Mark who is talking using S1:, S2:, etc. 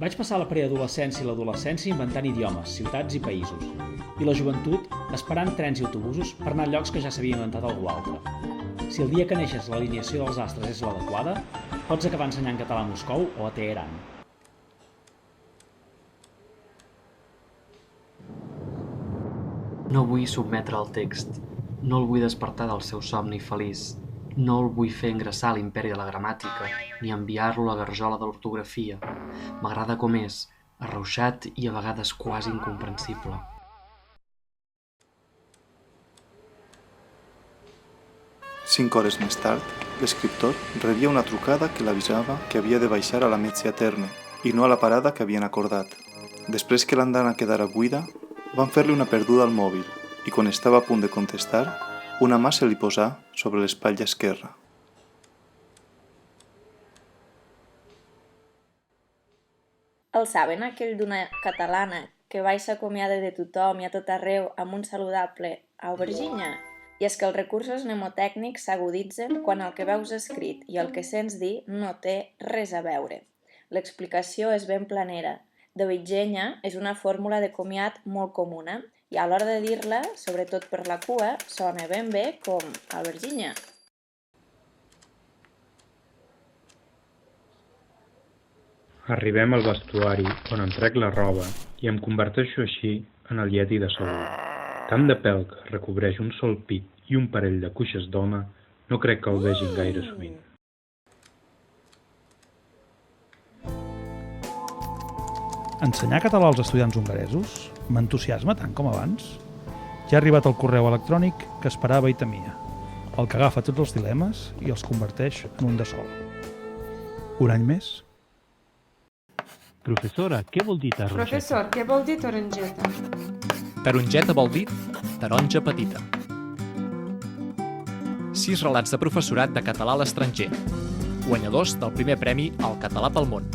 S1: Vaig passar la preadolescència i l'adolescència inventant idiomes, ciutats i països. I la joventut esperant trens i autobusos per anar a llocs que ja s'havia inventat algú altre. Si el dia que neixes l'alineació dels astres és l'adequada, pots acabar ensenyant català a Moscou o a Teheran.
S2: No vull sotmetre el text. No el vull despertar del seu somni feliç. No el vull fer ingressar a l'imperi de la gramàtica, ni enviar-lo a la garjola de l'ortografia. M'agrada com és, arrauxat i a vegades quasi incomprensible.
S3: Cinc hores més tard, l'escriptor rebia una trucada que l'avisava que havia de baixar a la Metge Terme i no a la parada que havien acordat. Després que l'andana quedara buida, van fer-li una perduda al mòbil i quan estava a punt de contestar, una mà se li posà sobre l'espatlla esquerra.
S4: El saben, aquell d'una catalana que va i s'acomiada de tothom i a tot arreu amb un saludable aubergina? I és que els recursos mnemotècnics s'aguditzen quan el que veus escrit i el que sents dir no té res a veure. L'explicació és ben planera. Dovidzenia és una fórmula de comiat molt comuna i a l'hora de dir-la, sobretot per la cua, sona ben bé com aubergina.
S5: Arribem al vestuari on em trec la roba i em converteixo així en el Yeti de Saúl. Tant de pèl que recobreix un sol pit i un parell de cuixes d'home, no crec que el vegin gaire sovint.
S6: Ensenyar català als estudiants hongaresos m'entusiasma tant com abans. Ja ha arribat el correu electrònic que esperava i temia, el que agafa tots els dilemes i els converteix en un de sol. Un any més.
S7: Professora, què vol dir tarongeta?
S8: Professor, què vol dir tarongeta?
S9: Tarongeta vol dir taronja petita. 6 relats de professorat de català a l'estranger. Guanyadors del primer premi al Català pel Món.